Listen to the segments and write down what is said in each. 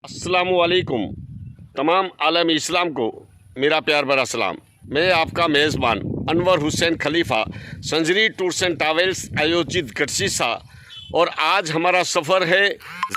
अस्सलामुअलैकुम। तमाम आलम इस्लाम को मेरा प्यार भरा सलाम। मैं आपका मेज़बान अनवर हुसैन खलीफा संजरी टूर्स एंड ट्रैवल्स आयोजित गटसीसा, और आज हमारा सफ़र है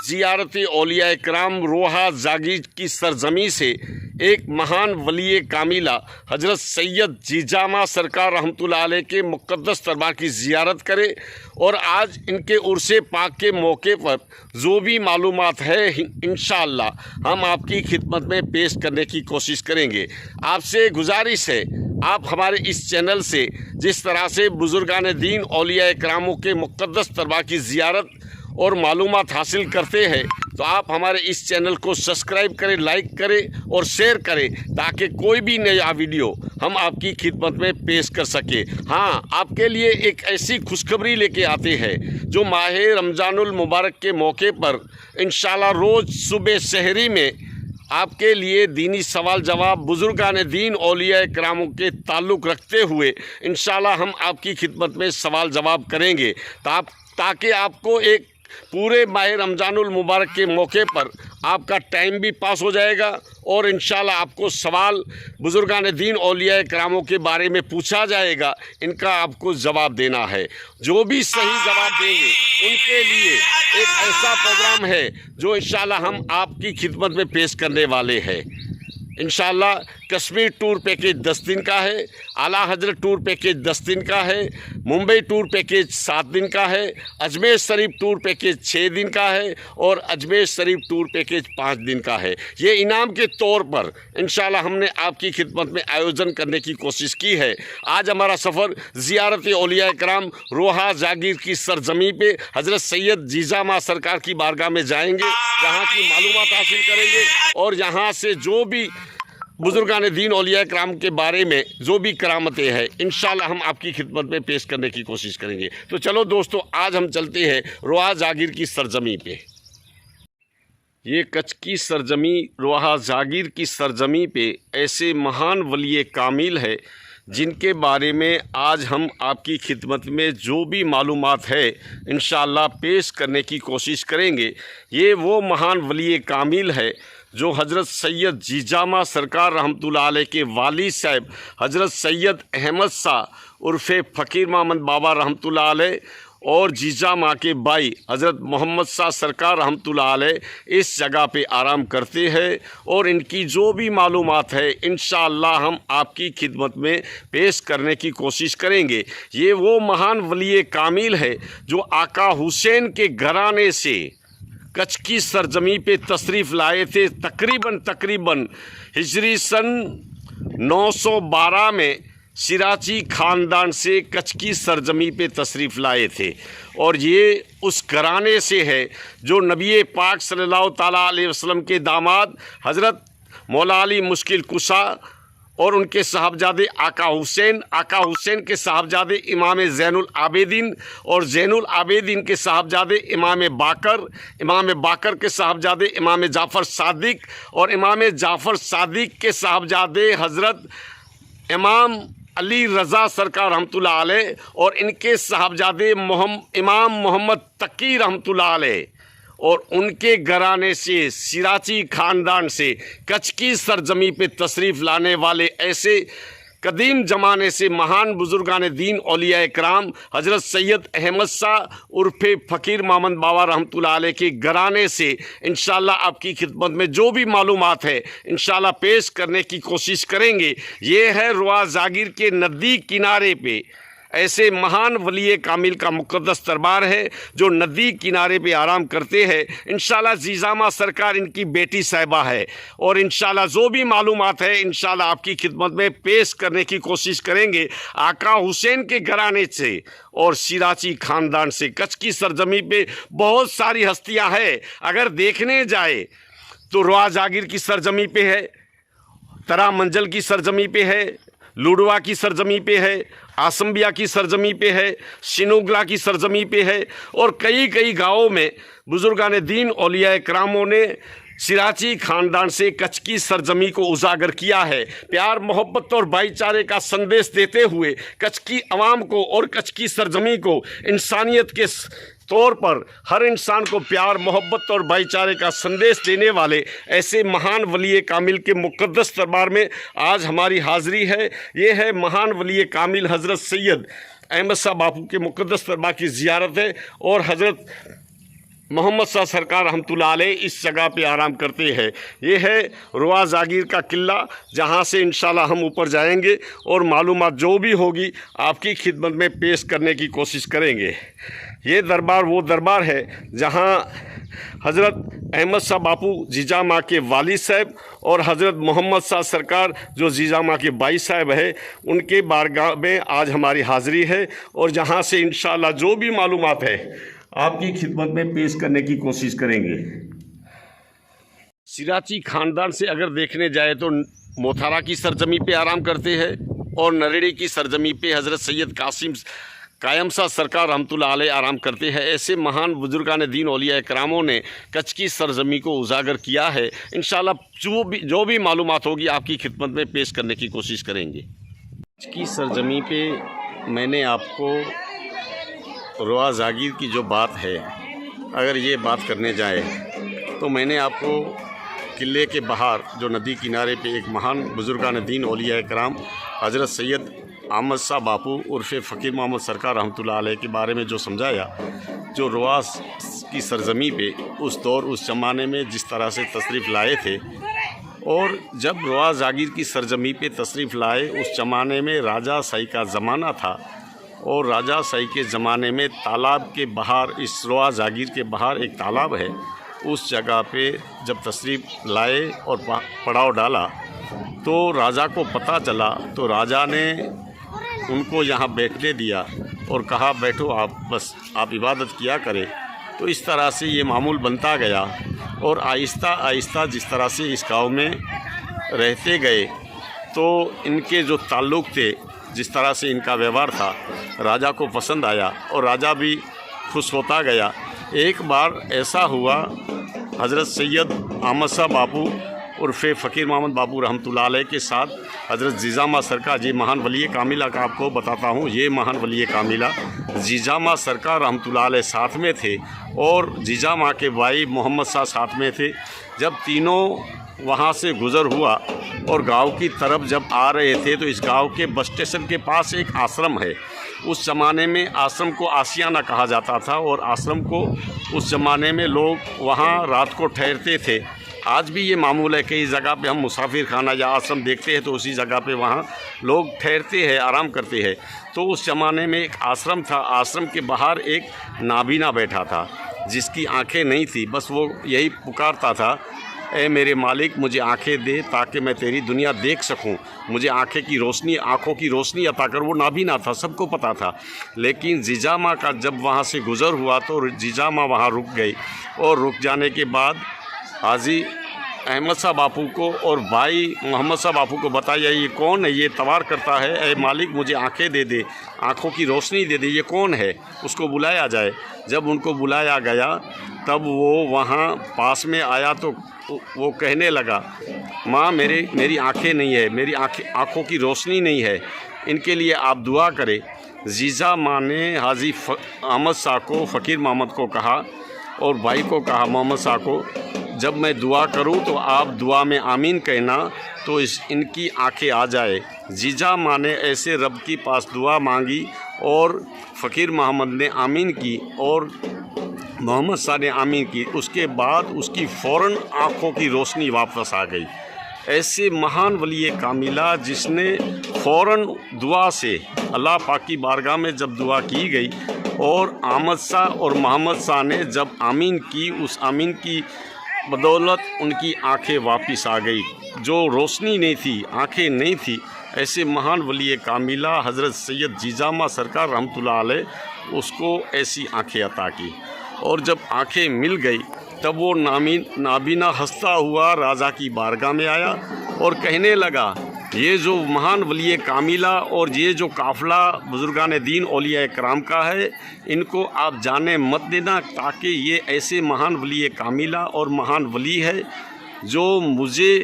ज़ियारत औलिया इकराम रोहा जागीर की सरजमी से एक महान वली कामिला हज़रत सैयद जीजामा सरकार रहमतुल्लाह अलैह के मुक़द्दस दरबार की ज़ियारत करें। और आज इनके उर्से पाक के मौके पर जो भी मालूमात है इंशाअल्लाह हम आपकी खिदमत में पेश करने की कोशिश करेंगे। आपसे गुजारिश है, आप हमारे इस चैनल से जिस तरह से बुज़ुर्गान दीन औलिया इकरामों के मुक़द्दस दरबार की ज़ियारत और मालूमात हासिल करते हैं, तो आप हमारे इस चैनल को सब्सक्राइब करें, लाइक करें और शेयर करें, ताकि कोई भी नया वीडियो हम आपकी खिदमत में पेश कर सके। हाँ, आपके लिए एक ऐसी खुशखबरी लेके आते हैं जो माह रमज़ानुल मुबारक के मौके पर इंशाअल्लाह रोज़ सुबह सहरी में आपके लिए दीनी सवाल जवाब बुज़ुर्गान दीन औलिया इकरामों के ताल्लुक़ रखते हुए इंशाअल्लाह हम आपकी खिदमत में सवाल जवाब करेंगे, ताकि आपको एक पूरे माह रमज़ानुल मुबारक के मौके पर आपका टाइम भी पास हो जाएगा और इंशाअल्लाह आपको सवाल बुज़ुर्गान दीन औलिया इकरामों के बारे में पूछा जाएगा, इनका आपको जवाब देना है। जो भी सही जवाब देंगे उनके लिए एक ऐसा प्रोग्राम है जो इंशाअल्लाह हम आपकी खिदमत में पेश करने वाले हैं। इंशाअल्लाह कश्मीर टूर पैकेज 10 दिन का है, आला हजरत टूर पैकेज 10 दिन का है, मुंबई टूर पैकेज 7 दिन का है, अजमेर शरीफ टूर पैकेज 6 दिन का है और अजमेर शरीफ टूर पैकेज 5 दिन का है। ये इनाम के तौर पर इंशाअल्लाह हमने आपकी खिदमत में आयोजन करने की कोशिश की है। आज हमारा सफ़र ज़ियारत औलिया इकराम रोहा जागीर की सरजमी पे हज़रत सैयद जीजामा सरकार की बारगाह में जाएंगे, यहाँ की मालूमात हासिल करेंगे और यहाँ से जो भी बुज़ुर्गान दीन औलिया इकराम के बारे में जो भी करामतें हैं इंशाअल्लाह हम आपकी खिदमत में पेश करने की कोशिश करेंगे। तो चलो दोस्तों, आज हम चलते हैं रोहा जागीर की सरजमी पे। ये कच्छ की सरजमी रोहा जागीर की सरजमी पे ऐसे महान वली कामिल है जिनके बारे में आज हम आपकी खिदमत में जो भी मालूमात है इंशाअल्लाह पेश करने की कोशिश करेंगे। ये वो महान वली कामिल है जो हज़रत सैयद जीजामा सरकार रहमतुल्लाह अलैह के वाली साहब हज़रत सैयद अहमद शाह उर्फ़े फ़कीर मोहम्मद बाबा रहमतुल्लाह अलैह और जीजामा के भाई हज़रत मोहम्मद शाह सरकार रहमतुल्लाह अलैह इस जगह पे आराम करते हैं। और इनकी जो भी मालूमात है इंशाअल्लाह हम आपकी खिदमत में पेश करने की कोशिश करेंगे। ये वो महान वली कामिल है जो आका हुसैन के घराने से कच्छ की सरजमी पे तशरीफ़ लाए थे। तकरीबन हिजरी सन 912 में सिराची ख़ानदान से कच्छ की सरजमी पे तशरीफ़ लाए थे और ये उस घराने से है जो नबी पाक सल्लल्लाहु ताला अलैहि वसल्लम के दामाद हज़रत मौला अली मुश्किल कुशा और उनके साहबजादे आका हुसैन के साहबजादे इमाम ज़ैनुल आबिदीन और ज़ैनुल आबिदीन के साहबजादे इमाम बाकर के साहबजादे इमाम जाफ़र सादिक और इमाम जाफ़र सादिक के साहबजादे हज़रत इमाम अली रज़ा सरकार रहमतुल्लाह अलैह और इनके साहबजादे इमाम मोहम्मद तकी रहमतुल्लाह अलैह और उनके घराने से सिराची ख़ानदान से कच्छ की सरजमी पे तशरीफ़ लाने वाले ऐसे कदीम ज़माने से महान बुज़ुर्गान दीन औलिया इकराम हज़रत सैयद अहमद शाह उर्फ़े फ़कीर मोहम्मद बाबा रहमतुल्लाह अलैह के घराने से इंशाअल्लाह आपकी खिदमत में जो भी मालूमात है इंशाअल्लाह पेश करने की कोशिश करेंगे। ये है रोहा जागीर के नदी किनारे पे ऐसे महान वली कामिल का मुक़द्दस दरबार है जो नदी किनारे पे आराम करते हैं। इंशाअल्लाह जीजामा सरकार इनकी बेटी साहिबा है और इंशाअल्लाह जो भी मालूमात है इंशाअल्लाह आपकी खिदमत में पेश करने की कोशिश करेंगे। आका हुसैन के घराने से और सिराची ख़ानदान से कच्छ की सरजमी पे बहुत सारी हस्तियाँ हैं। अगर देखने जाए तो रोहा जागीर की सरजमी पे है, तरा मंजल की सरजमी पे है, लुड़वा की सरजमी पे है, आसम्बिया की सरजमी पे है, शिनोगला की सरजमी पे है और कई गाँवों में बुज़ुर्गान दीन औलिया इकरामों ने सिराची ख़ानदान से कच्छ की सरजमी को उजागर किया है। प्यार मोहब्बत और भाईचारे का संदेश देते हुए कच्छ की आवाम को और कच्छ की सरजमी को इंसानियत के तौर पर हर इंसान को प्यार, मोहब्बत और भाईचारे का संदेश देने वाले ऐसे महान वली कामिल के मुक़द्दस दरबार में आज हमारी हाज़िरी है। ये है महान वली कामिल हज़रत सैयद अहमद शाह बापू के मुक़द्दस दरबार की ज़ियारत है और हज़रत मोहम्मद शाह सरकार रहमतुल्लाह अलैह इस जगह पे आराम करते हैं। ये है रुआ जागीर का किला, जहाँ से इंशाल्लाह हम ऊपर जाएंगे और मालूमात जो भी होगी आपकी खिदमत में पेश करने की कोशिश करेंगे। ये दरबार वो दरबार है जहाँ हज़रत अहमद शाह बापू जीजा माँ के वालिद साहब और हज़रत मोहम्मद शाह सरकार जो जीजा माँ के भाई साहब है, उनके बारगाह में आज हमारी हाज़िरी है और जहाँ से इंशाल्लाह जो भी मालूमात है आपकी खिदमत में पेश करने की कोशिश करेंगे। सिराची ख़ानदान से अगर देखने जाए तो मोथारा की सरजमी पे आराम करते हैं और नरेड़ी की सरजमी पे हज़रत सैयद कायम शाह सरकार रहमतुल्लाह अलैह आराम करते हैं। ऐसे महान बुजुर्गान दीन औलिया करामों ने कच्छ की सरजमी को उजागर किया है। इंशाल्लाह जो भी मालूमात होगी आपकी खिदमत में पेश करने की कोशिश करेंगे। कच्छ की सरजमी पे मैंने आपको रुआ जागीर की जो बात है, अगर ये बात करने जाए तो मैंने आपको किले के बाहर जो नदी किनारे पे एक महान बुजुर्गान दीन औलिया कराम हज़रत सैयद अहमद शाह बापू उर्फ़ फ़कीर मोहम्मद सरकार रहमतुल्लाह अलैह के बारे में जो समझाया, जो रुआ की सरजमी पे उस दौर उस ज़माने में जिस तरह से तशरीफ़ लाए थे और जब रुआ जागीर की सरजमी पे तशरीफ़ लाए उस ज़माने में राजा शाही का ज़माना था और राजा शाही के ज़माने में तालाब के बाहर, इस रुआ जागीर के बाहर एक तालाब है, उस जगह पे जब तशरीफ़ लाए और पड़ाव डाला तो राजा को पता चला, तो राजा ने उनको यहाँ बैठने दिया और कहा बैठो आप, बस आप इबादत किया करें। तो इस तरह से ये मामूल बनता गया और आहिस्ता आहिस्ता जिस तरह से इस गाँव में रहते गए तो इनके जो ताल्लुक़ थे, जिस तरह से इनका व्यवहार था, राजा को पसंद आया और राजा भी खुश होता गया। एक बार ऐसा हुआ, हज़रत सैयद अहमद शाह बापू उर्फ़ फ़कीर मोहम्मद बापू रहमतुल्लाह अलैह के साथ हज़रत जीजा माँ सरकार, जी महान वली कामिला का आपको बताता हूँ, ये महान वली कामिला जीजा माँ सरकार रहमतुल्लाह अलैह साथ में थे और जीजा माँ के भाई मोहम्मद शाह साथ में थे। जब तीनों वहाँ से गुज़र हुआ और गांव की तरफ जब आ रहे थे तो इस गांव के बस स्टेशन के पास एक आश्रम है। उस ज़माने में आश्रम को आशियाना कहा जाता था और आश्रम को उस ज़माने में लोग वहाँ रात को ठहरते थे। आज भी ये मामूल है, कई जगह पे हम मुसाफिर खाना या आश्रम देखते हैं तो उसी जगह पे वहाँ लोग ठहरते हैं, आराम करते हैं। तो उस ज़माने में एक आश्रम था, आश्रम के बाहर एक नाबीना बैठा था जिसकी आँखें नहीं थी, बस वो यही पुकारता था, ए मेरे मालिक मुझे आंखें दे ताकि मैं तेरी दुनिया देख सकूं, मुझे आंखों की रोशनी अता कर। वो नाबीना था, सबको पता था। लेकिन जीजा माँ का जब वहाँ से गुज़र हुआ तो जीजा माँ वहाँ रुक गई और रुक जाने के बाद हाजी अहमद शाह बापू को और भाई मोहम्मद शाह बापू को बताया ये कौन है, ये तवार करता है, ए मालिक मुझे आंखें दे दे, आँखों की रोशनी दे दे, ये कौन है, उसको बुलाया जाए। जब उनको बुलाया गया तब वो वहाँ पास में आया तो वो कहने लगा, माँ मेरी आंखें नहीं है, मेरी आँखों की रोशनी नहीं है, इनके लिए आप दुआ करें। जीजा माँ ने हाजी अहमद शाह को, फ़कीर मोहम्मद को कहा और भाई को कहा मोहम्मद शाह को, जब मैं दुआ करूं तो आप दुआ में आमीन कहना तो इनकी आंखें आ जाए। जीजा माँ ने ऐसे रब की पास दुआ मांगी और फ़कीर मोहम्मद ने आमीन की और मोहम्मद शाह ने आमीन की। उसके बाद उसकी फ़ौरन आँखों की रोशनी वापस आ गई। ऐसे महान वली कामिला जिसने फ़ौरन दुआ से अल्लाह पाक की बारगाह में जब दुआ की गई और अहमद शाह और मोहम्मद शाह ने जब आमीन की, उस आमीन की बदौलत उनकी आंखें वापस आ गई। जो रोशनी नहीं थी, आंखें नहीं थी, ऐसे महान वली कामिला हज़रत सैयद जीजा माँ सरकार रहमतुल्लाह अलैह उसको ऐसी आंखें अता की। और जब आंखें मिल गई तब वो नाबीना हंसता हुआ राजा की बारगाह में आया और कहने लगा, ये जो महान वली कामिला और ये जो काफ़िला बुजुर्गान दीन औलिया कराम का है, इनको आप जाने मत देना, ताकि ये ऐसे महान वली कामिला और महान वली है जो मुझे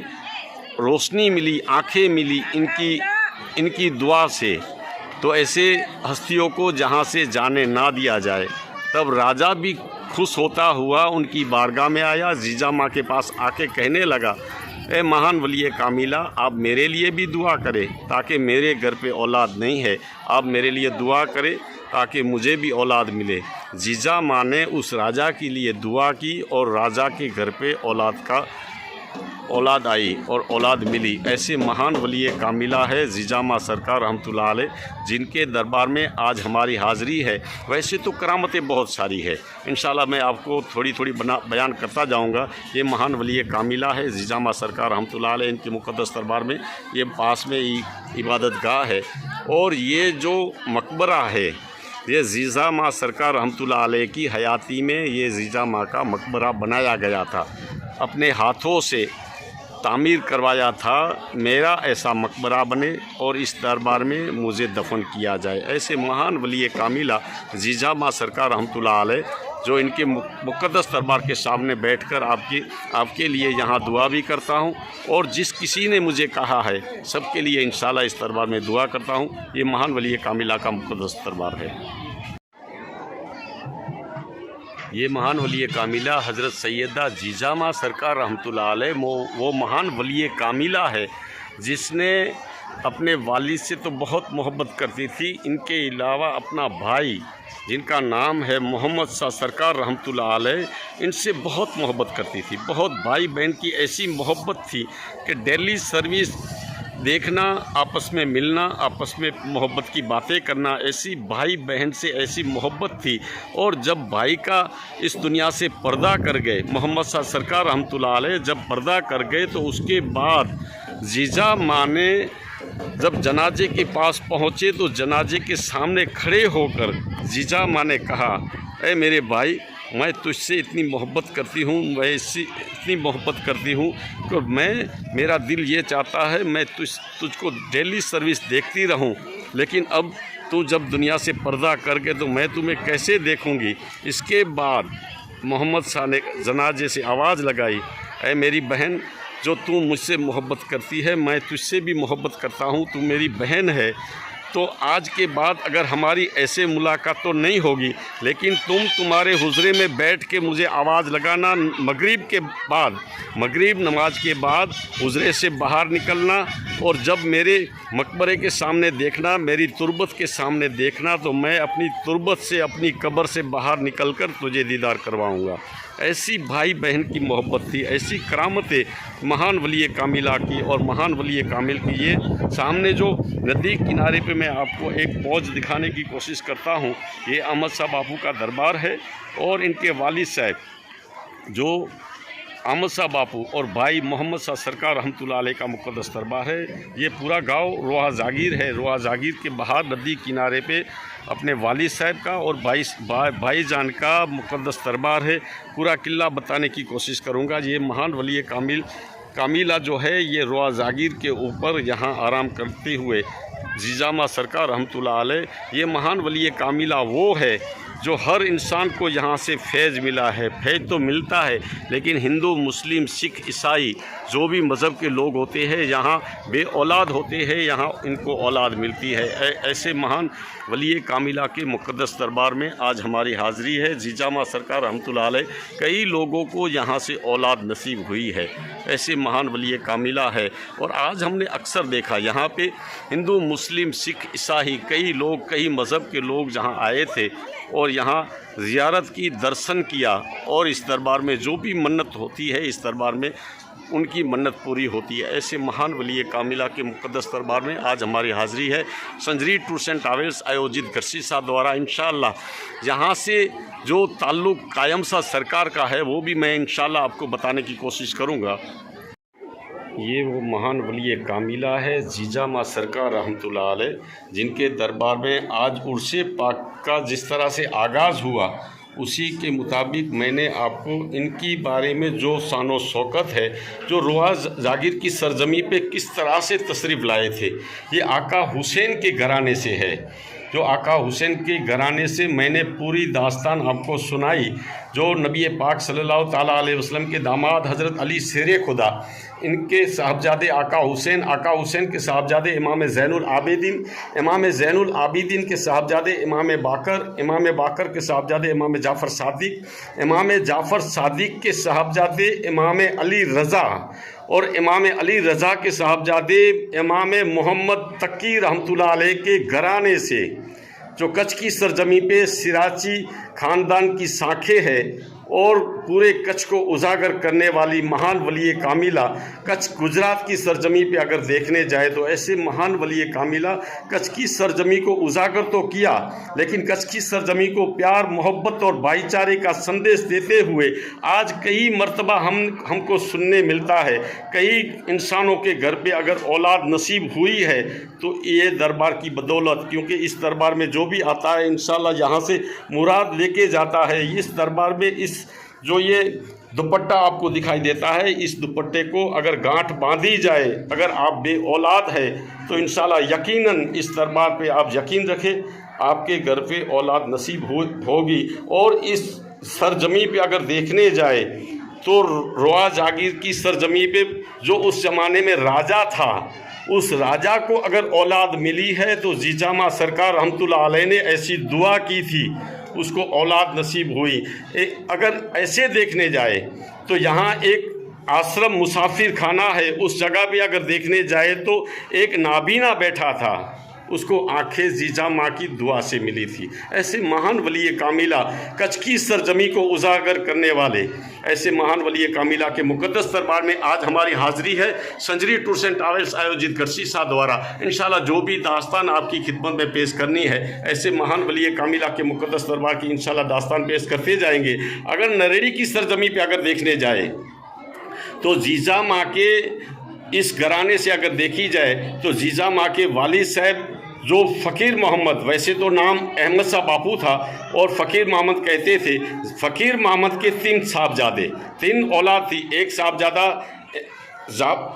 रोशनी मिली, आँखें मिली इनकी दुआ से। तो ऐसे हस्तियों को जहाँ से जाने ना दिया जाए। तब राजा भी खुश होता हुआ उनकी बारगाह में आया, जीजा माँ के पास आके कहने लगा, ए महान वली कामिला, आप मेरे लिए भी दुआ करें ताकि मेरे घर पे औलाद नहीं है, आप मेरे लिए दुआ करें ताकि मुझे भी औलाद मिले। जीजा माँ ने उस राजा के लिए दुआ की और राजा के घर पे औलाद आई और औलाद मिली। ऐसे महान वली कामिला है जीजा माँ सरकार रहमतुल्लाह अलैह, जिनके दरबार में आज हमारी हाज़िरी है। वैसे तो करामतें बहुत सारी है, इंशाल्लाह मैं आपको थोड़ी थोड़ी बयान करता जाऊंगा। ये महान वली कामिला है जीजा माँ सरकार रहमतुल्लाह अलैह, इनके मुक़द्दस दरबार में ये पास में ही इबादत गाह है। और ये जो मकबरा है, ये जीजा माँ सरकार रहमतुल्लाह अलैह की हयाती में ये जीजा माँ का मकबरा बनाया गया था, अपने हाथों से तामीर करवाया था। मेरा ऐसा मकबरा बने और इस दरबार में मुझे दफन किया जाए। ऐसे महान वली कामिला जीजा माँ सरकार रहमतुल्लाह अलैह, जो इनके मुक़द्दस दरबार के सामने बैठकर आपके लिए यहाँ दुआ भी करता हूँ और जिस किसी ने मुझे कहा है सबके लिए इंशाल्लाह इस दरबार में दुआ करता हूँ। ये महान वली कामिला का मुक़द्दस दरबार है। ये महान वली कामिला हज़रत सैयदा जीजा माँ सरकार रहमतुल्लाह अलैह वो महान वली कामिला है जिसने अपने वालिद से तो बहुत मोहब्बत करती थी। इनके अलावा अपना भाई जिनका नाम है मोहम्मद शाह सरकार रहमतुल्लाह अलैह, इनसे बहुत मोहब्बत करती थी। बहुत भाई बहन की ऐसी मोहब्बत थी कि डेली सर्विस देखना, आपस में मिलना, आपस में मोहब्बत की बातें करना, ऐसी भाई बहन से ऐसी मोहब्बत थी। और जब भाई का इस दुनिया से पर्दा कर गए, मोहम्मद शाह सरकार रहमतुल्लाह अलैह जब पर्दा कर गए, तो उसके बाद जीजा माँ ने जब जनाजे के पास पहुँचे तो जनाजे के सामने खड़े होकर जीजा माँ ने कहा, ए मेरे भाई, मैं तुझसे इतनी मोहब्बत करती हूँ, मैं इतनी मोहब्बत करती हूँ कि मेरा दिल ये चाहता है मैं तुझको डेली सर्विस देखती रहूँ, लेकिन अब तू जब दुनिया से पर्दा कर गए तो मैं तुम्हें कैसे देखूँगी। इसके बाद मोहम्मद शाह ने जनाजे से आवाज़ लगाई, ऐ मेरी बहन, जो तू मुझसे मोहब्बत करती है मैं तुझसे भी मोहब्बत करता हूँ, तू मेरी बहन है। तो आज के बाद अगर हमारी ऐसे मुलाकात तो नहीं होगी, लेकिन तुम्हारे हुजरे में बैठ के मुझे आवाज़ लगाना, मगरिब नमाज के बाद हुजरे से बाहर निकलना और जब मेरे मकबरे के सामने देखना, मेरी तुरबत के सामने देखना, तो मैं अपनी तुरबत से, अपनी कब्र से बाहर निकलकर तुझे दीदार करवाऊँगा। ऐसी भाई बहन की मोहब्बत थी, ऐसी करामतें महान वली कामिला की। और महान वली कामिल की ये सामने जो नदी किनारे पे मैं आपको एक पौज दिखाने की कोशिश करता हूँ, ये अहमद शाह बापू का दरबार है और इनके वालिद साहब जो अहमद शाह बापू और भाई मोहम्मद शाह सरकार रहमतुल्लाह अलैह का मुक़द्दस दरबार है। ये पूरा गांव रोहा जागीर है। रोहा जागीर के बाहर नदी किनारे पे अपने वालिद साहब का और भाईजान का मुक़द्दस दरबार है। पूरा किला बताने की कोशिश करूँगा। ये महान वली कामिला जो है, ये रोहा जागीर के ऊपर यहाँ आराम करते हुए जीजा माँ सरकार रहमतुल्लाह अलैह, ये महान वली कामिला वो है जो हर इंसान को यहाँ से फैज़ मिला है। फैज़ तो मिलता है, लेकिन हिंदू, मुस्लिम, सिख, ईसाई जो भी मज़हब के लोग होते हैं यहाँ बे औलाद होते हैं, यहाँ इनको औलाद मिलती है। ऐसे महान वली कामिला के मुक़द्दस दरबार में आज हमारी हाज़िरी है। जीजा माँ सरकार रहमतुल्लाह अलैह, कई लोगों को यहाँ से औलाद नसीब हुई है। ऐसे महान वली कामिला है। और आज हमने अक्सर देखा यहाँ पे हिंदू, मुस्लिम, सिख, ईसाई कई लोग, कई मज़हब के लोग जहाँ आए थे और यहाँ ज़ियारत की, दर्शन किया और इस दरबार में जो भी मन्नत होती है, इस दरबार में उनकी मन्नत पूरी होती है। ऐसे महान वली कामिला के मुक़द्दस दरबार में आज हमारी हाज़िरी है। संजरी टूर्स एंड ट्रैवल्स आयोजित गरसी साहब द्वारा इंशाअल्लाह यहाँ से जो ताल्लुक़ कायम सा सरकार का है वो भी मैं इंशाअल्लाह आपको बताने की कोशिश करूँगा। ये वो महान वली कामिला है जीजा माँ सरकार रहमतुल्लाह अलैह, जिनके दरबार में आज उर्से पाक का जिस तरह से आगाज़ हुआ उसी के मुताबिक मैंने आपको इनकी बारे में जो शान शौकत है, जो रोहा जागीर की सरजमी पे किस तरह से तशरीफ़ लाए थे। ये आका हुसैन के घराने से है। जो आका हुसैन के घराने से मैंने पूरी दास्तान आपको सुनाई, जो नबी पाक सल्लल्लाहु ताला अलैहि वसल्लम के दामाद हज़रत अली शेर खुदा, इनके साहबजादे आका हुसैन के साहबजादे इमाम ज़ैनुल आबिदीन के साहबजादे इमाम बाकर के साहबजादे इमाम जाफ़र सादिक के साहबजादे इमाम अली रज़ा और इमाम अली रज़ा के साहबजादे इमाम मोहम्मद तकी रहमतुल्लाह अलैह के घराने से, जो कच्छ की सरजमी पे सिराची ख़ानदान की शाखें है और पूरे कच्छ को उजागर करने वाली महान वली कामिला, कच्छ गुजरात की सरजमी पे अगर देखने जाए तो ऐसे महान वली कामिला कच्छ की सरजमी को उजागर तो किया, लेकिन कच्छ की सरजमी को प्यार, मोहब्बत और भाईचारे का संदेश देते हुए आज कई मर्तबा हमको सुनने मिलता है, कई इंसानों के घर पे अगर औलाद नसीब हुई है तो ये दरबार की बदौलत, क्योंकि इस दरबार में जो भी आता है इंशाल्लाह यहाँ से मुराद लेके जाता है। इस दरबार में इस जो ये दुपट्टा आपको दिखाई देता है, इस दुपट्टे को अगर गांठ बांधी जाए, अगर आप बे औलाद है तो इंशाल्लाह यकीनन इस दरबार पे आप यकीन रखें आपके घर पे औलाद नसीब होगी। और इस सरजमी पे अगर देखने जाए तो रोआ जागीर की सरजमी पे जो उस ज़माने में राजा था, उस राजा को अगर औलाद मिली है तो जीजामा सरकार रहमतुल्लाह अलैह ने ऐसी दुआ की थी, उसको औलाद नसीब हुई। अगर ऐसे देखने जाए तो यहाँ एक आश्रम मुसाफिर खाना है, उस जगह पे अगर देखने जाए तो एक नाबीना बैठा था, उसको आंखें जीजा माँ की दुआ से मिली थी। ऐसे महान वली कामिला, कच्छ की सरजमी को उजागर करने वाले ऐसे महान वली कामिला के मुक़द्दस दरबार में आज हमारी हाज़िरी है। संजरी टूर्स एंड ट्रैवल्स आयोजित गरसी साहब द्वारा इंशाल्लाह जो भी दास्तान आपकी खिदमत में पेश करनी है, ऐसे महान वली कामिला के मुक़द्दस दरबार की इंशाल्लाह दास्तान पेश करते जाएंगे। अगर नरेड़ी की सरजमी पर अगर देखने जाए तो जीजा माँ के इस घराने से अगर देखी जाए तो जीजा माँ के वालिद साहब जो फ़कीर मोहम्मद, वैसे तो नाम अहमद शाह बापू था और फ़कीर मोहम्मद कहते थे, फ़कीर मोहम्मद के 3 साहबजादे, 3 औलाद थी। एक साहबजादा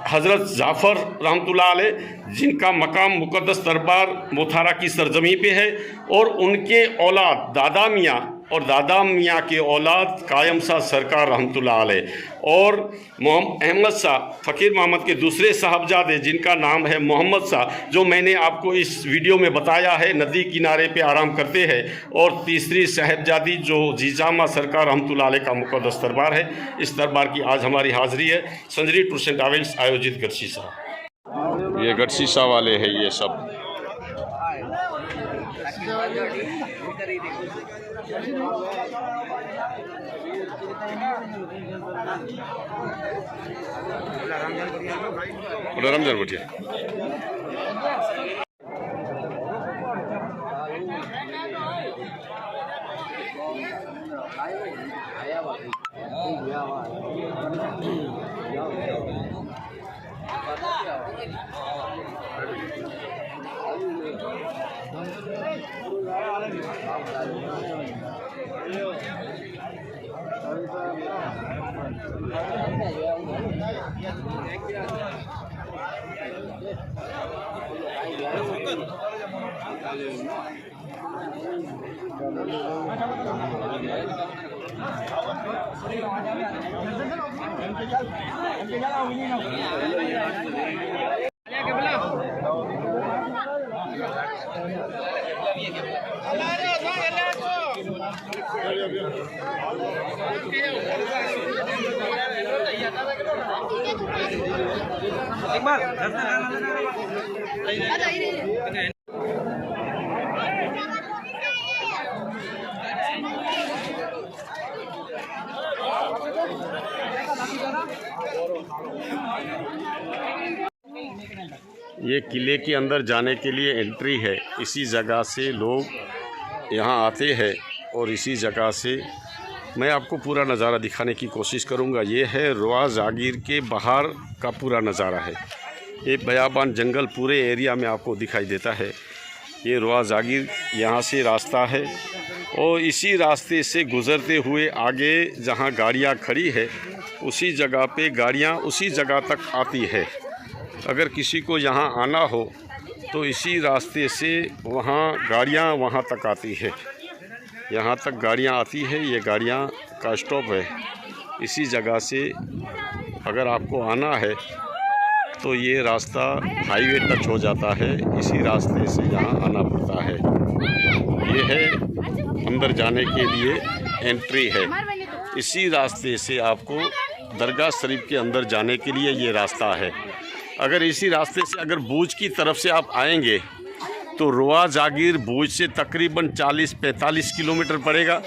हज़रत जाफ़र रहमतुल्लाह अलैह जिनका मकाम मुक़द्दस दरबार मोथारा की सरजमी पे है, और उनके औलाद दादा मियाँ और दादा मियाँ के औलाद कायम शाह सरकार रहमतुल्लाह अलैह, और अहमद शाह फ़कीर मोहम्मद के दूसरे साहबजादे जिनका नाम है मोहम्मद शाह, जो मैंने आपको इस वीडियो में बताया है नदी किनारे पे आराम करते हैं, और तीसरी साहबजादी जो जीजामा सरकार रहमतुल्लाह अलैह का मुक़द्दस दरबार है। इस दरबार की आज हमारी हाज़िरी है। संजरी टूर्स एंड ट्रैवल्स आयोजित गरसी शाह, ये गरसी शाह वाले हैं ये सब। रमजान बढ़िया एक बार ये किले के अंदर जाने के लिए एंट्री है। इसी जगह से लोग यहाँ आते हैं और इसी जगह से मैं आपको पूरा नज़ारा दिखाने की कोशिश करूँगा। ये है रोआ जागीर के बाहर का पूरा नज़ारा है। ये बयाबान जंगल पूरे एरिया में आपको दिखाई देता है। ये रोआ जागीर यहाँ से रास्ता है और इसी रास्ते से गुज़रते हुए आगे जहाँ गाड़ियाँ खड़ी है उसी जगह पे गाड़ियाँ उसी जगह तक आती है। अगर किसी को यहाँ आना हो तो इसी रास्ते से वहाँ गाड़ियाँ वहाँ तक आती है, यहाँ तक गाड़ियाँ आती है। ये गाड़ियाँ का स्टॉप है। इसी जगह से अगर आपको आना है तो ये रास्ता हाईवे टच हो जाता है, इसी रास्ते से यहाँ आना पड़ता है। ये है अंदर जाने के लिए एंट्री है। इसी रास्ते से आपको दरगाह शरीफ के अंदर जाने के लिए ये रास्ता है। अगर इसी रास्ते से अगर भूज की तरफ से आप आएंगे तो रुआ जागीर भूज से तकरीबन 40-45 किलोमीटर पड़ेगा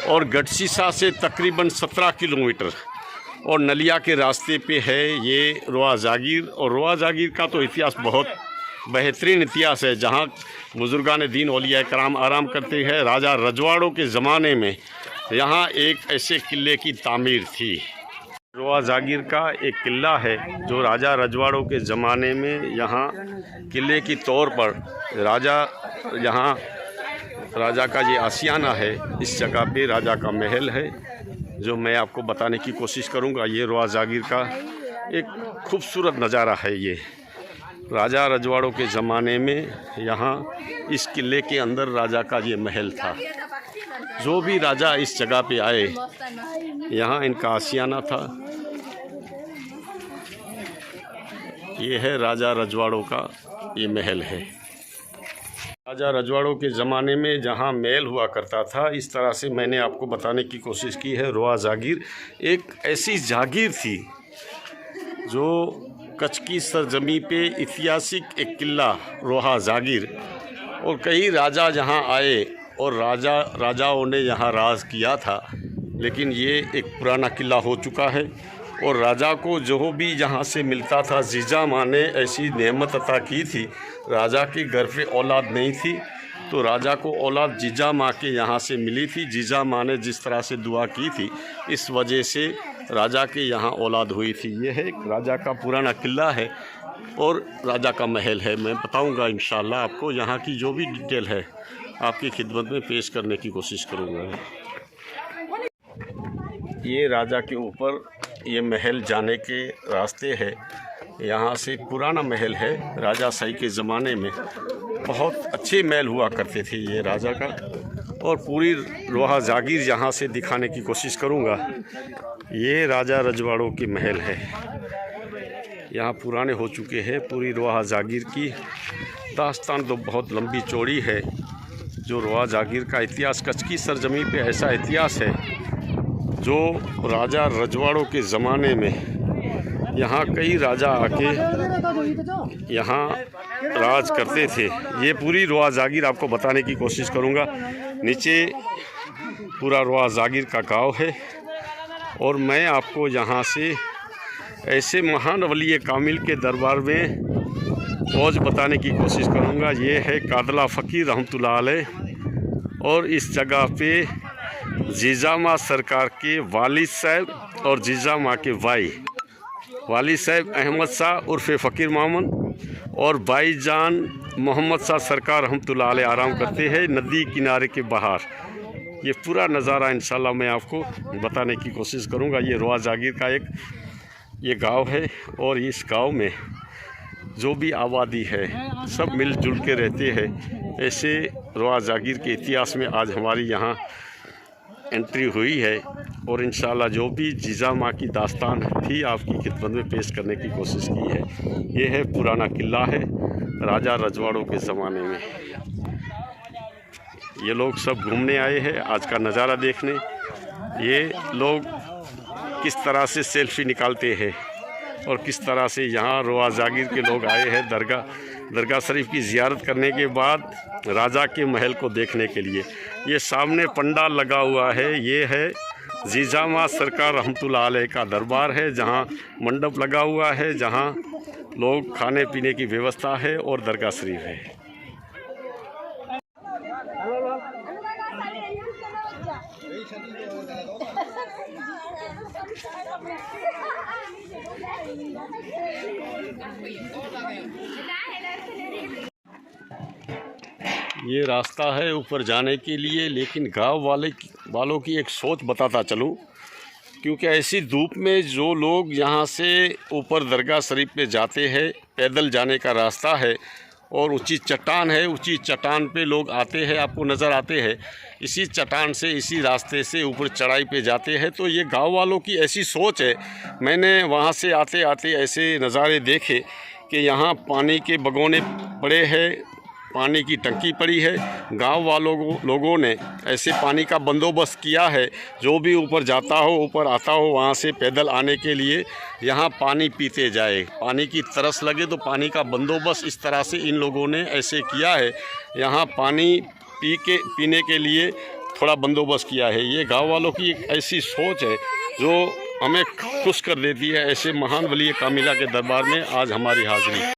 और गढ़सीसा से तकरीबन 17 किलोमीटर, और नलिया के रास्ते पे है ये रुआ जागीर। और रुआ जागीर का तो इतिहास बहुत बेहतरीन इतिहास है, जहाँ बुजुर्गान दीन औलिया कराम आराम करते हैं। राजा रजवाड़ों के ज़माने में यहाँ एक ऐसे किले की तामीर थी। रुआ जागीर का एक किला है जो राजा रजवाड़ों के ज़माने में यहाँ किले की तौर पर राजा का ये आशियाना है। इस जगह पे राजा का महल है जो मैं आपको बताने की कोशिश करूँगा। ये रुआ जागीर का एक खूबसूरत नज़ारा है। ये राजा रजवाड़ों के ज़माने में यहाँ इस किले के अंदर राजा का ये महल था। जो भी राजा इस जगह पे आए यहाँ इनका आशियाना था। ये है राजा रजवाड़ों का ये महल है। राजा रजवाड़ों के ज़माने में जहाँ महल हुआ करता था, इस तरह से मैंने आपको बताने की कोशिश की है। रुआ जागीर एक ऐसी जागीर थी जो कच्छ की सरजमी पे ऐतिहासिक एक किला रुआ जागीर, और कई राजा यहाँ आए और राजाओं ने यहाँ राज किया था। लेकिन ये एक पुराना किला हो चुका है और राजा को जो भी यहाँ से मिलता था, जीजा माँ ने ऐसी नेमत अता की थी। राजा के घर पे औलाद नहीं थी तो राजा को औलाद जीजा माँ के यहाँ से मिली थी। जीजा माँ ने जिस तरह से दुआ की थी, इस वजह से राजा के यहाँ औलाद हुई थी। ये है राजा का पुराना किला है और राजा का महल है। मैं बताऊँगा इंशाअल्लाह आपको, यहाँ की जो भी डिटेल है आपकी खिदमत में पेश करने की कोशिश करूँगा। ये राजा के ऊपर ये महल जाने के रास्ते है। यहाँ से पुराना महल है। राजा शाही के ज़माने में बहुत अच्छे महल हुआ करते थे ये राजा का, और पूरी रुआ जागीर यहाँ से दिखाने की कोशिश करूँगा। ये राजा रजवाड़ों के महल है, यहाँ पुराने हो चुके हैं। पूरी रुआ जागीर की दास्तान तो बहुत लंबी चौड़ी है। जो रुआ जागीर का इतिहास, कच्छ की सरजमी पे ऐसा इतिहास है जो राजा रजवाड़ों के ज़माने में यहाँ कई राजा आके यहाँ राज करते थे। ये पूरी रुआ जागीर आपको बताने की कोशिश करूँगा। नीचे पूरा रुआ जागीर का गांव है और मैं आपको यहाँ से ऐसे महान वली कामिल के दरबार में फौज बताने की कोशिश करूँगा। ये है कादला फ़कीर रहमतुल्लाह अलैह, और इस जगह पे जीजा माँ सरकार के वालिद साहब और जीजा माँ के भाई, वालिद साहब अहमद शाह उर्फ़ फ़कीर मामन और भाईजान मोहम्मद शाह सरकार रहमतुल्लाह अलैह आराम करते हैं नदी किनारे के बाहर। ये पूरा नज़ारा इंशाल्लाह मैं आपको बताने की कोशिश करूँगा। ये रुआ जागीर का एक ये गांव है और इस गांव में जो भी आबादी है सब मिलजुल के रहते हैं। ऐसे रुआ जागीर के इतिहास में आज हमारी यहाँ एंट्री हुई है और इंशाल्लाह जो भी जीजा माँ की दास्तान थी आपकी खिदमत में पेश करने की कोशिश की है। ये है पुराना किला है राजा रजवाड़ों के ज़माने में। ये लोग सब घूमने आए हैं आज का नज़ारा देखने। ये लोग किस तरह से सेल्फी निकालते हैं और किस तरह से यहाँ रुआ जागीर के लोग आए हैं दरगाह शरीफ की ज़ियारत करने के बाद राजा के महल को देखने के लिए। ये सामने पंडाल लगा हुआ है, ये है जीजा माँ सरकार रहमतुल्लाह अलैह का दरबार है, जहाँ मंडप लगा हुआ है, जहाँ लोग खाने पीने की व्यवस्था है और दरगाह शरीफ है। ये रास्ता है ऊपर जाने के लिए, लेकिन गांव वालों की एक सोच बताता चलूँ, क्योंकि ऐसी धूप में जो लोग यहाँ से ऊपर दरगाह शरीफ पे जाते हैं, पैदल जाने का रास्ता है, और ऊंची चट्टान है। ऊंची चट्टान पे लोग आते हैं, आपको नज़र आते हैं। इसी चट्टान से, इसी रास्ते से ऊपर चढ़ाई पे जाते हैं। तो ये गांव वालों की ऐसी सोच है। मैंने वहाँ से आते आते ऐसे नज़ारे देखे कि यहाँ पानी के बगोने पड़े हैं, पानी की टंकी पड़ी है। गांव लोगों ने ऐसे पानी का बंदोबस्त किया है। जो भी ऊपर जाता हो, ऊपर आता हो, वहाँ से पैदल आने के लिए यहाँ पानी पीते जाए। पानी की तरस लगे तो पानी का बंदोबस्त इस तरह से इन लोगों ने ऐसे किया है। यहाँ पानी पीने के लिए थोड़ा बंदोबस्त किया है। ये गाँव वालों की एक ऐसी सोच है जो हमें खुश कर देती है। ऐसे महान वली कामिला के दरबार में आज हमारी हाज़िरी।